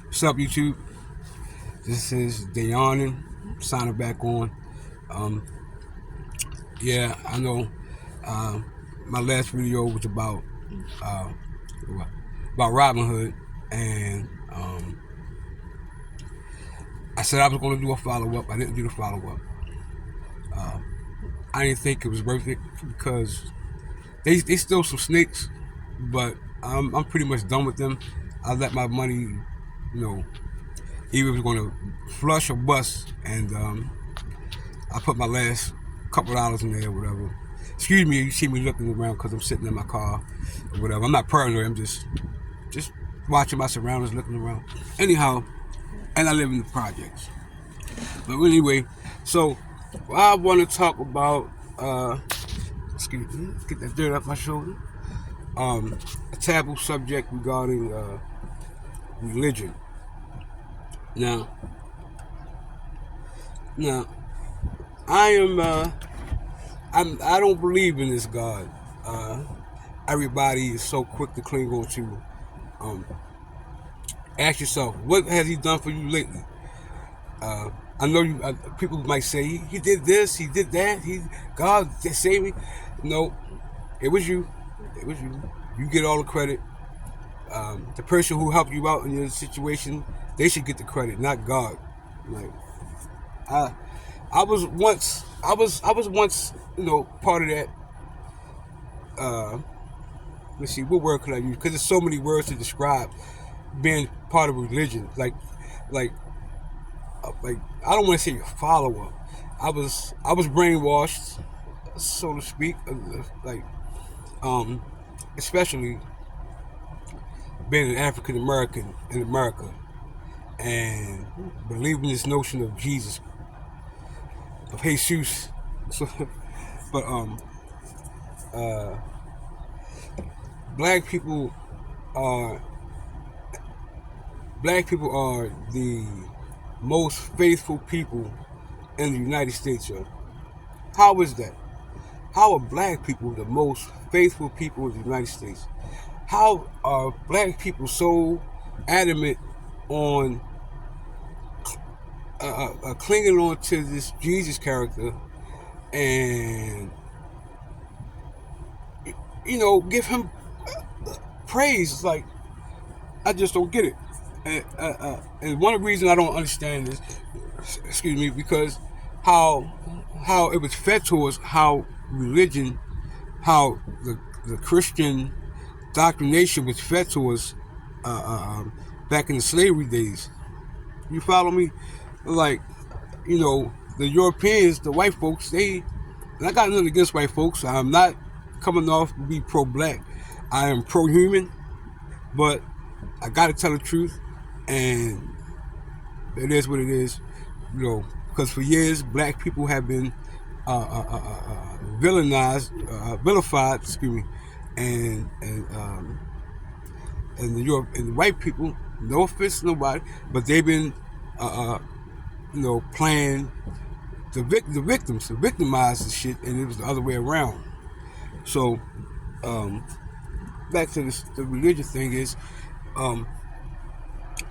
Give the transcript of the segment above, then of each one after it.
What's up, YouTube? This is Dayonin signing back on. Um, yeah, I know. Um, my last video was uh, about Robin Hood, and I said I was going to do a follow up. I didn't do the follow up. I didn't think it was worth it because they still some snakes, but I'm pretty much done with them. I let my money, either it was going to flush or bust, and I put my last couple dollars in there or whatever. Excuse me, you see me looking around because I'm sitting in my car or whatever. I'm not paranoid. I'm just watching my surroundings, looking around. Anyhow, and I live in the projects. But anyway, so I want to talk about, excuse me, get that dirt off my shoulder. A taboo subject regarding religion. Now, I don't believe in this God. Everybody is so quick to cling on to. Ask yourself, what has He done for you lately? I know you. People might say he did this, he did that. God just saved me. No, it was you. It was you. You get all the credit. The person who helped you out in your situation, they should get the credit, not God. Like, I was once, part of that. Let's see, what word could I use? Because there's so many words to describe being part of religion. Like I don't want to say a follower. I was brainwashed, so to speak. Especially being an African American in America and believing this notion of Jesus, of Jesus. So, but black people are the most faithful people in the United States, yo. How is that? How are black people the most faithful people in the United States? How are black people so adamant on clinging on to this Jesus character and, give him praise? Like, I just don't get it. And one of the reasons I don't understand this, excuse me, because how it was fed to us, how religion, how the Christian doctrination was fed to us back in the slavery days. You follow me? Like, the Europeans, the white folks, and I got nothing against white folks. I'm not coming off to be pro-black. I am pro-human, but I got to tell the truth, and it is what it is, because for years, black people have been vilified, excuse me, and the white people, no offense to nobody, but they've been, playing the victims, to victimize the shit, and it was the other way around. So, back to the religious thing is,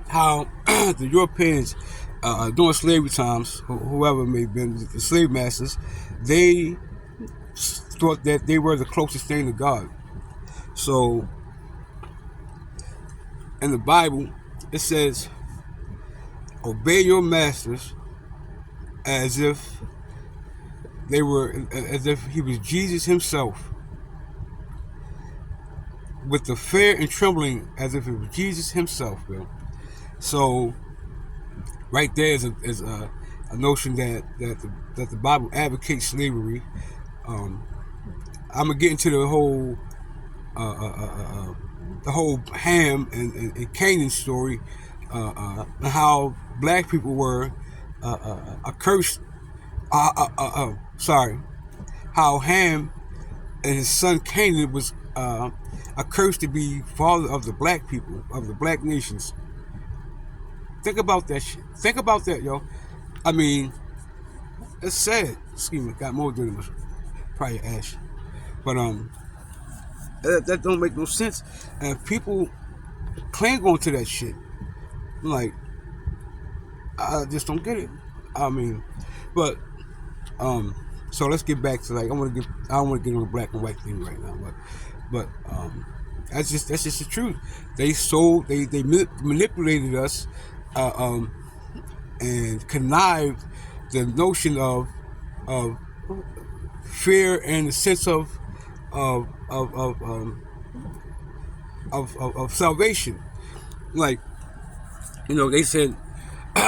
how the Europeans, during slavery times, whoever may have been the slave masters, they thought that they were the closest thing to God. So, in the Bible, it says, obey your masters as if he was Jesus himself, with the fear and trembling as if it was Jesus himself, bro. So, right there is a notion that the Bible advocates slavery. I'm gonna get into the whole Ham and Canaan story, and how black people were accursed. How Ham and his son Canaan was accursed to be father of the black people, of the black nations. Think about that shit. Think about that, yo. I mean, it's sad. Excuse me, got more than probably ash. But that don't make no sense. And people cling on to that shit. Like, I just don't get it. I mean, but so let's get back to, like, I don't want to get on the black and white thing right now, but that's just the truth. They manipulated us, uh, um, and connived the notion of fear and the sense of of of um, of salvation. Like, they said,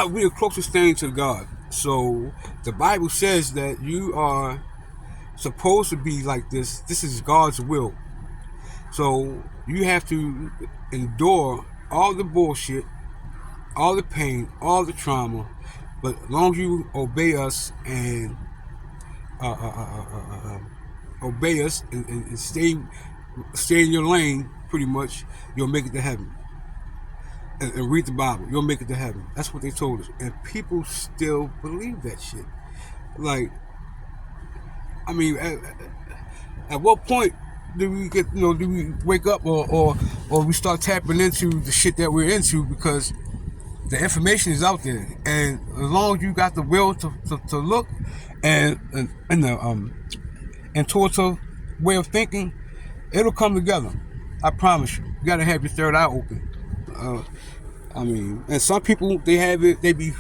we're the closest thing to God. So the Bible says that you are supposed to be like this. This is God's will. So you have to endure all the bullshit, all the pain, all the trauma. But as long as you obey us and uh, uh, uh, uh, uh, obey us and stay in your lane, pretty much, you'll make it to heaven. And read the Bible, you'll make it to heaven. That's what they told us, and people still believe that shit. Like, I mean, at what point do we get, do we wake up, or we start tapping into the shit that we're into? Because the information is out there, and as long as you got the will to look and the intuitive way of thinking, it'll come together. I promise you. You gotta have your third eye open. I mean, and some people, they have it. They be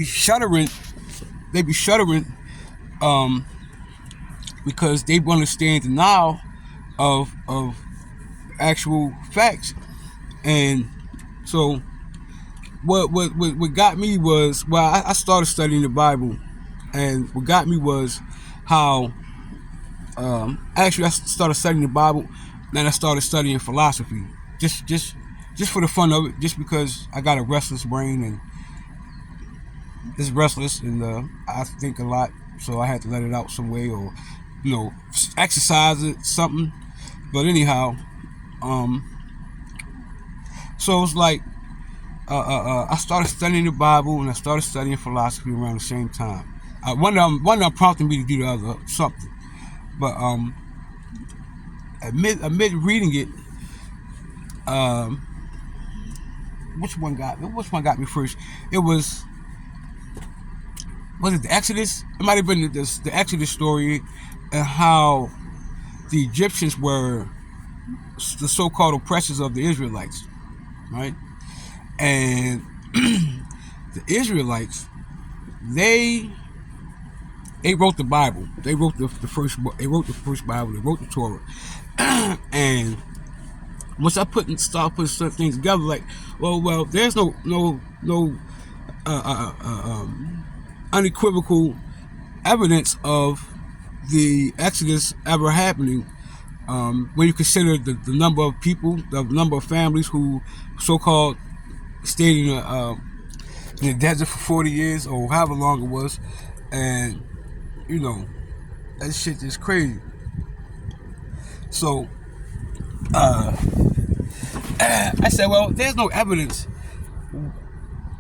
shuddering. They be shuddering, because they understand denial of actual facts. And so what got me was, well, I started studying the Bible, and what got me was how actually I started studying the Bible, then I started studying philosophy, just for the fun of it, just because I got a restless brain, and it's restless, and I think a lot, so I had to let it out some way, or exercise it, something. But anyhow, so it's like, I started studying the Bible, and I started studying philosophy around the same time. One of them prompted me to do the other, something. But amid reading it, which one got me first? Was it the Exodus? It might have been the Exodus story, and how the Egyptians were the so-called oppressors of the Israelites, right? And the Israelites, they wrote the Bible. They wrote the first book. They wrote the first Bible. They wrote the Torah. And once I start putting certain things together, like, well, there's no unequivocal evidence of the Exodus ever happening. When you consider the number of people, the number of families who so-called stayed in the desert for 40 years or however long it was, and that shit is crazy. So I said, well, there's no evidence,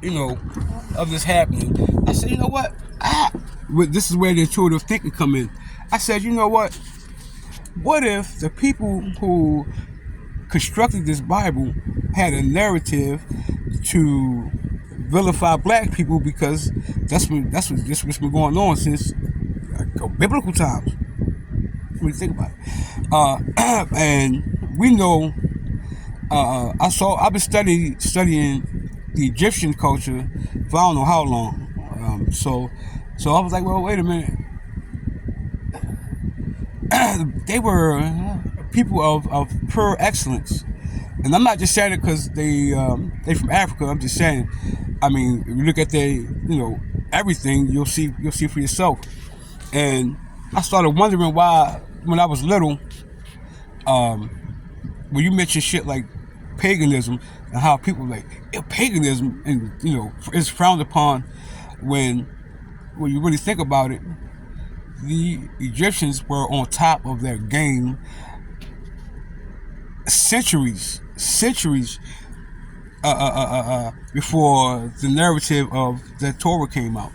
of this happening. I said, you know what? This is where the intuitive thinking come in. I said, you know what? What if the people who constructed this Bible had a narrative to vilify black people, because that's what's been going on since biblical times. When you think about it, and we know, I've been studying the Egyptian culture for I don't know how long. So I was like, well, wait a minute. They were people of pure excellence, and I'm not just saying it because they from Africa. I'm just saying, I mean, if you look at their everything, you'll see for yourself. And I started wondering why, when I was little, when you mention shit like paganism, and how people like paganism, and is frowned upon, when you really think about it, the Egyptians were on top of their game centuries before the narrative of the Torah came out.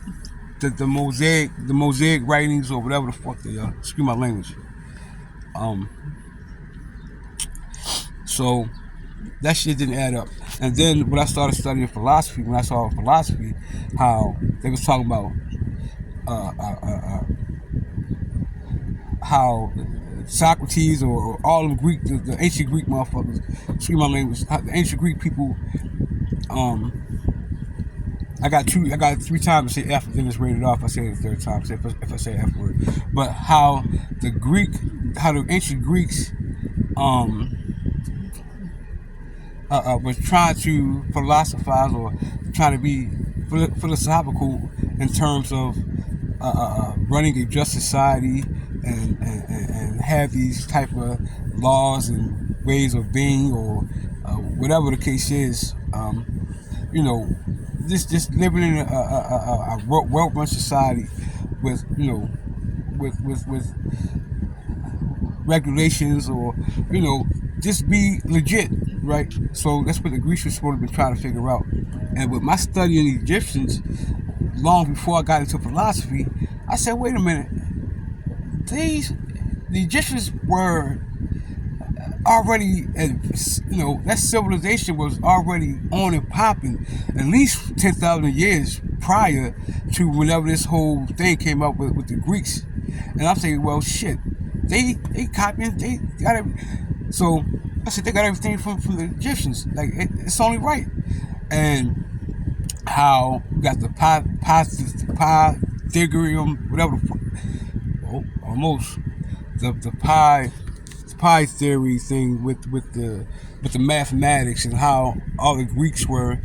The Mosaic writings, or whatever the fuck they are. Excuse my language. So that shit didn't add up. And then when I started studying philosophy, when I saw philosophy, how they was talking about uh, uh, uh, uh, how Socrates or all of Greek, the ancient Greek motherfuckers, excuse my language, the ancient Greek people, um, I got three times to say F, then it's rated off. I say it the third time, if I say F word. But how the ancient Greeks, um, was trying to philosophize or trying to be philosophical in terms of running a just society and have these type of laws and ways of being or whatever the case is. You know, just living in a well-run society with with regulations or just be legit, right? So that's what the Greeks were supposed to be trying to figure out. And with my studying the Egyptians, long before I got into philosophy, I said, wait a minute, the Egyptians were already, that civilization was already on and popping at least 10,000 years prior to whenever this whole thing came up with the Greeks. And I'm saying, well, shit, they copied, they got it. So I said, they got everything from the Egyptians. Like, it's only right. And how we got the Pythagorean, whatever almost the pi theory thing with the mathematics and how all the Greeks were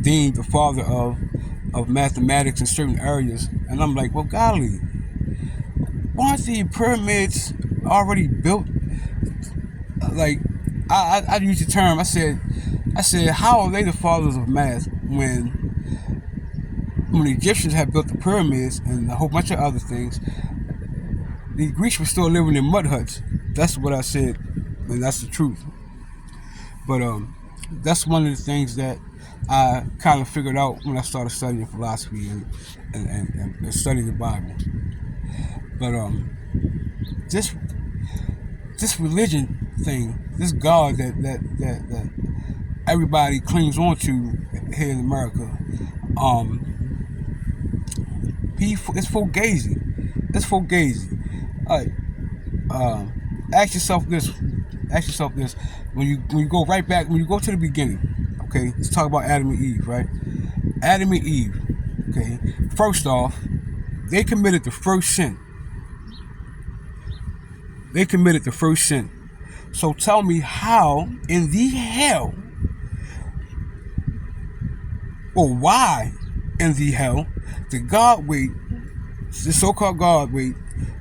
deemed the father of mathematics in certain areas. And I'm like, well, golly, why aren't the pyramids already built? Like, I used the term. I said, how are they the fathers of math when the Egyptians had built the pyramids and a whole bunch of other things? The Greeks were still living in mud huts. That's what I said, and that's the truth. But that's one of the things that I kind of figured out when I started studying philosophy and studying the Bible. But this religion thing, this God that everybody clings on to here in America, it's fugazi. It's fugazi. Ask yourself this. Ask yourself this. When you go right back, when you go to the beginning, okay, let's talk about Adam and Eve, right? Adam and Eve, okay. First off, they committed the first sin. They committed the first sin. So tell me how in the hell, or why in the hell, did God wait, the so-called God wait,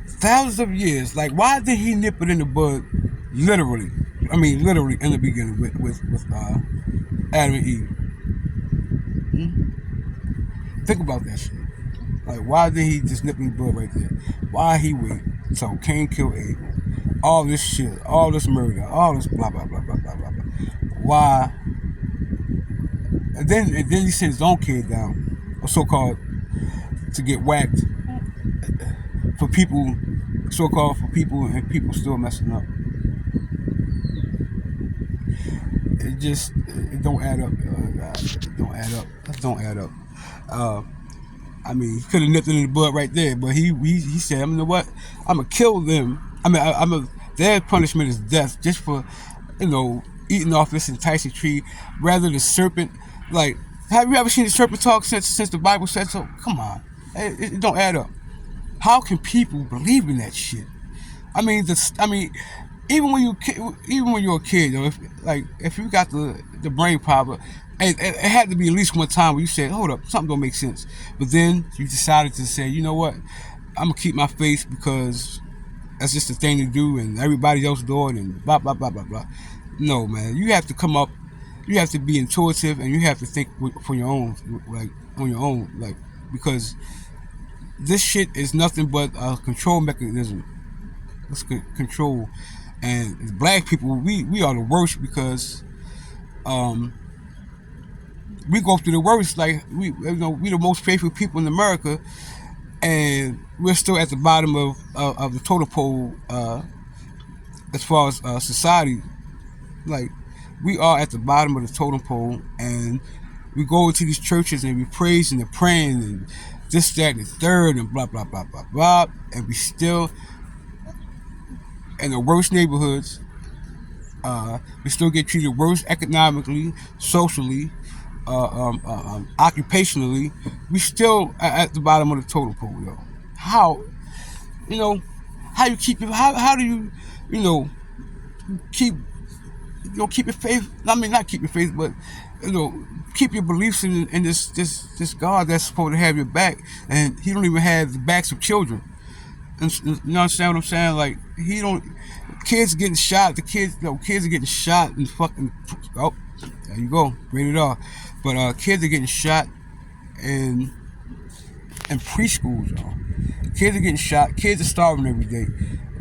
thousands of years? Like, why did he nip it in the bud, literally? I mean, literally in the beginning with Adam and Eve. Think about that shit. Like, why did he just nip in the bud right there? Why he wait until Cain killed Abel? All this shit, all this murder, all this blah blah blah blah blah blah blah. Why? And then he sent his own kid down, or so-called, to get whacked for people, so-called for people, and people still messing up. It don't add up. It don't add up. That don't add up. I mean, he could have nipped it in the bud right there, but he said, you know what? I'm gonna kill them. I mean, their punishment is death, just for, eating off this enticing tree, rather the serpent. Like, have you ever seen the serpent talk since the Bible said so? Come on, it don't add up. How can people believe in that shit? I mean, even when you're a kid, if you got the brain power, it had to be at least one time where you said, hold up, something don't make sense. But then you decided to say, you know what, I'm gonna keep my faith because that's just the thing to do, and everybody else do it, and blah blah blah blah blah. No, man, you have to come up. You have to be intuitive, and you have to think for your own, like on your own, like, because this shit is nothing but a control mechanism. It's control, and as black people, we are the worst because we go through the worst. Like, we the most faithful people in America, and we're still at the bottom of the totem pole as far as society. Like, we are at the bottom of the totem pole, and we go into these churches and we praising and praying and this, that, and the third, and blah blah blah blah blah, and we still in the worst neighborhoods. We still get treated worse economically, socially, occupationally. We still at the bottom of the totem pole, yo. How, you know, how you keep how do you, you know, keep keep your faith. I mean, not keep your faith, but keep your beliefs in this God that's supposed to have your back, and He don't even have the backs of children. And you understand what I'm saying? Like, He don't. Kids getting shot. The kids, kids are getting shot and fucking. Oh, there you go, rated R. But kids are getting shot in preschools, y'all. Kids are getting shot. Kids are starving every day.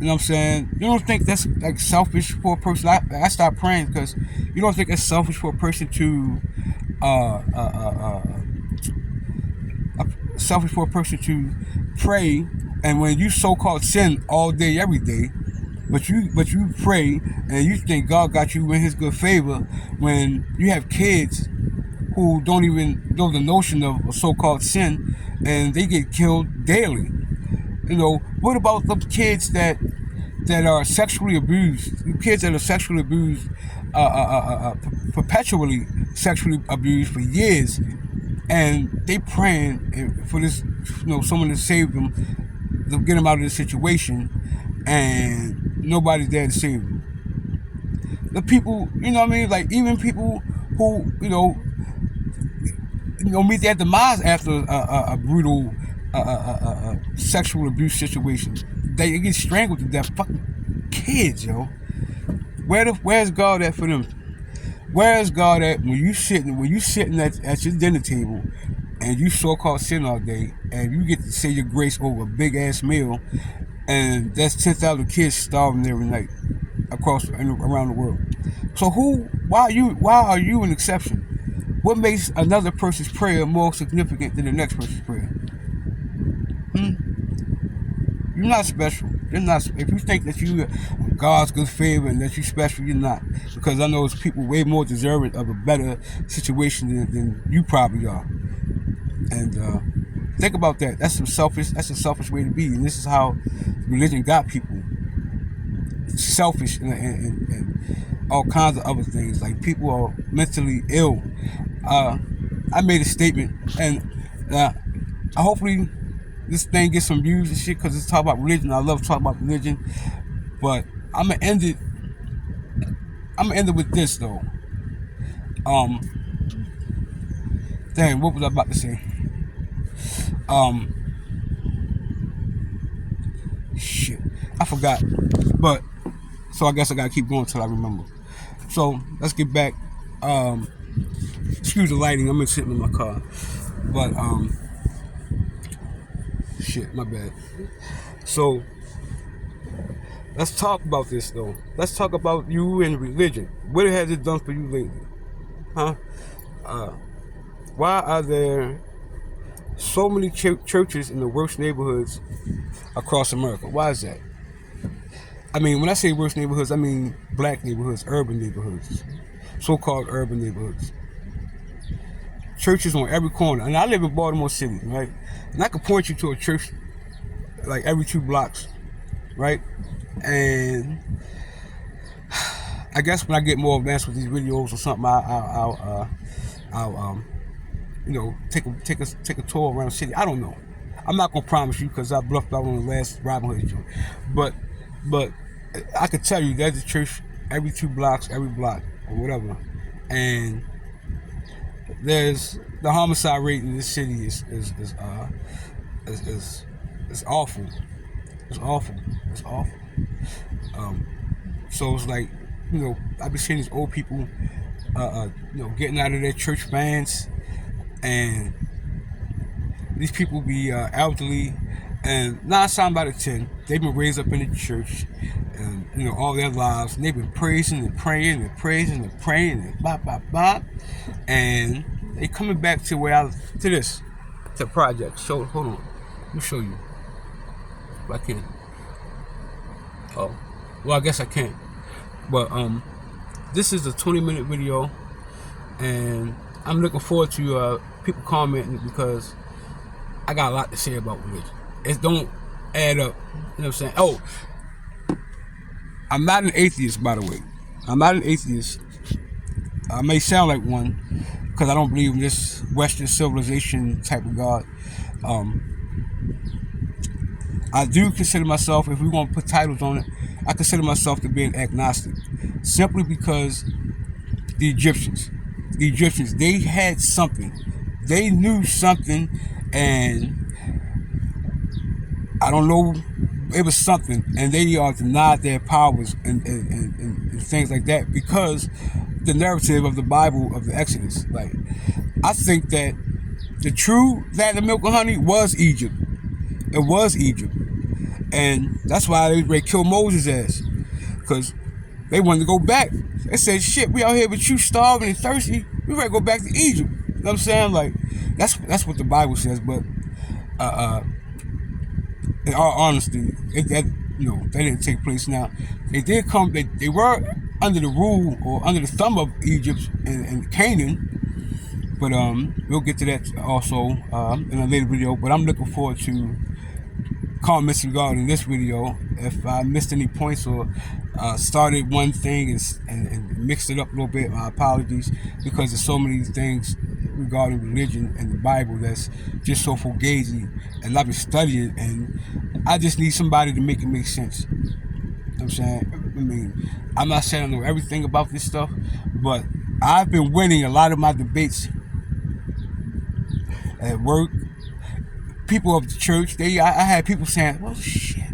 You know what I'm saying? You don't think that's like selfish for a person? I stopped praying because you don't think it's selfish for a person to selfish for a person to pray, and when you so-called sin all day, every day, but you pray and you think God got you in His good favor when you have kids who don't even know the notion of a so-called sin, and they get killed daily. What about the kids that are sexually abused? The kids that are sexually abused, perpetually sexually abused for years, and they praying for this, someone to save them, to get them out of this situation, and nobody's there to save them. The people, like even people who, meet their demise after a brutal sexual abuse situation. They get strangled to death. Fucking kids, yo. Where's God at for them? Where's God at when you sitting at your dinner table and you so-called sin all day and you get to say your grace over a big ass meal, and that's 10,000 kids starving every night across and around the world? So why are you an exception? What makes another person's prayer more significant than the next person's prayer? You're not special. You're not. If you think that you God's good favor and that you're special, you're not. Because I know there's people way more deserving of a better situation than you probably are. And think about that. That's a selfish way to be. And this is how religion got people selfish and all kinds of other things. Like, people are mentally ill. I made a statement, and hopefully this thing gets some views and shit, because it's talk about religion. I love talking about religion, but I'm gonna end it with this though. Dang, what was I about to say? Shit, I forgot. But so I guess I gotta keep going till I remember. So let's get back. Excuse the lighting. I'm sitting in my car, but shit, my bad. So let's talk about this though. Let's talk about you and religion. What has it done for you lately? Huh? Why are there so many churches in the worst neighborhoods across America? Why is that? I mean, when I say worst neighborhoods, I mean black neighborhoods, urban neighborhoods, so-called urban neighborhoods. Churches on every corner. And I live in Baltimore City, right? And I could point you to a church like every 2 blocks, right? And I guess when I get more advanced with these videos or something, I'll take a tour around the city. I don't know. I'm not gonna promise you, because I bluffed out on the last Robin Hood joint. But I could tell you there's a church every 2 blocks, every block, or whatever. And there's the homicide rate in this city is awful. It's awful. It's awful. So it's like, I've been seeing these old people, getting out of their church vans, and these people be elderly, and 9 times out of 10, they've been raised up in the church, and all their lives, and they've been praising and praying and praising and praying and bop bop bop, and they coming back to the project. So hold on, let me show you if I can. Oh, well, I guess I can't. But this is a 20-minute video, and I'm looking forward to people commenting, because I got a lot to say about religion. It don't add up. You know what I'm saying? Oh, I'm not an atheist, by the way. I'm not an atheist. I may sound like one, because I don't believe in this Western civilization type of God. I do consider myself, if we want to put titles on it, I consider myself to be an agnostic, simply because the Egyptians, they had something. They knew something, and I don't know, it was something, and they are denied their powers and things like that, because the narrative of the Bible, of the Exodus. Like, I think that the true land of milk and honey was Egypt. It was Egypt. And that's why they ready to kill Moses' ass, because they wanted to go back. They said, shit, we out here with you starving and thirsty, we ready to go back to Egypt. You know what I'm saying? Like, that's what the Bible says. But in all honesty, that didn't take place. Now, they did come, they were under the rule, or under the thumb of Egypt and Canaan. But we'll get to that also in a later video. But I'm looking forward to comments regarding this video. If I missed any points, or started one thing and mixed it up a little bit, my apologies, because there's so many things regarding religion and the Bible that's just so fugazi, and I've been studying, and I just need somebody to make it make sense. You know what I'm saying? I mean, I'm not saying I know everything about this stuff, but I've been winning a lot of my debates at work. People of the church, I had people saying, well, shit,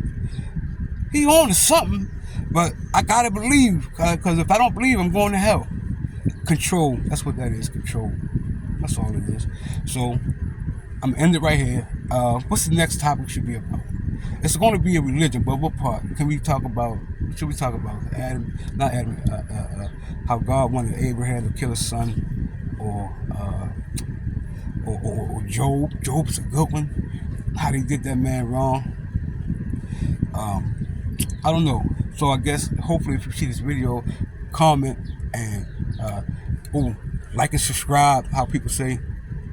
he on to something, but I gotta believe, because if I don't believe, I'm going to hell. Control, that's what that is, control. That's all it is. So, I'm gonna end it right here. What's the next topic should be about? It's going to be a religion, but what part? Should we talk about how God wanted Abraham to kill his son, or Job? Job's a good one. How they did that man wrong. I don't know. So I guess, hopefully, if you see this video, comment and like and subscribe. How people say,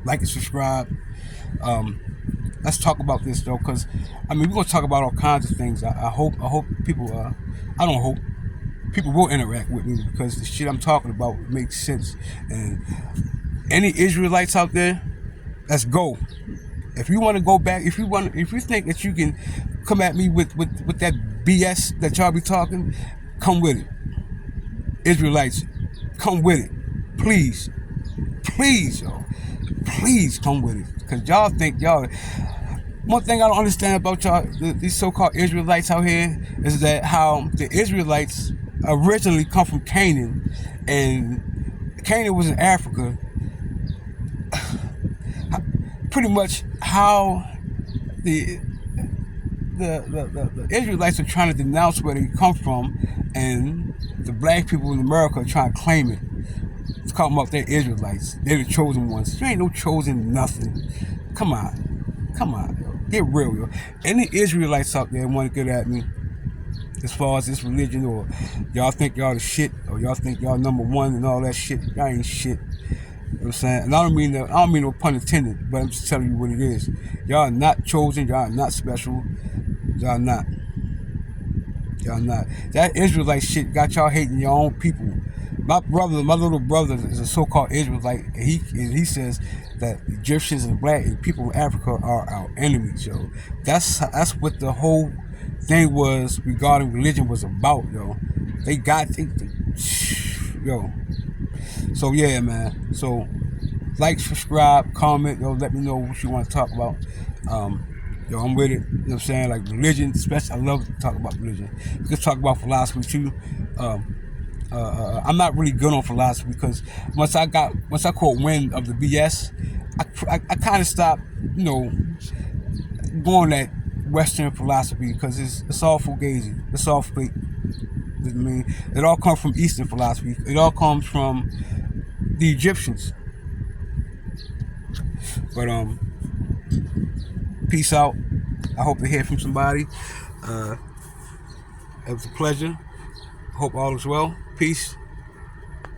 like and subscribe. Let's talk about this though, because I mean, we're gonna talk about all kinds of things. I hope people. I don't hope people will interact with me, because the shit I'm talking about makes sense. And any Israelites out there, let's go. If you want to go back, if you think that you can come at me with that BS that y'all be talking, come with it. Israelites, come with it. Please, y'all. Please come with it. Because y'all think y'all... One thing I don't understand about y'all, these so-called Israelites out here, is that how the Israelites originally come from Canaan, and Canaan was in Africa. Pretty much how the Israelites are trying to denounce where they come from, and the black people in America are trying to claim it. It's talking about they're Israelites. They're the chosen ones. There ain't no chosen nothing. Come on, yo. Get real, yo. Any Israelites out there want to get at me as far as this religion, or y'all think y'all the shit, or y'all think y'all number one and all that shit, y'all ain't shit. You know what I'm saying? And I don't mean no pun intended, but I'm just telling you what it is. Y'all are not chosen. Y'all are not special. Y'all not. That Israelite shit got y'all hating your own people. My little brother is a so-called Israelite, and he says that Egyptians and black and people in Africa are our enemies, yo. That's what the whole thing was regarding religion was about, yo. Yo. So yeah, man. So like, subscribe, comment, yo. Let me know what you want to talk about. Yo, I'm with it. You know what I'm saying? Like religion, especially. I love to talk about religion. We can talk about philosophy too. I'm not really good on philosophy, because once I caught wind of the BS, I kind of stopped, going that Western philosophy, because it's all fugazi. It's all fake. I mean, it all comes from Eastern philosophy. It all comes from the Egyptians. But peace out. I hope to hear from somebody. It was a pleasure. Hope all is well. Peace.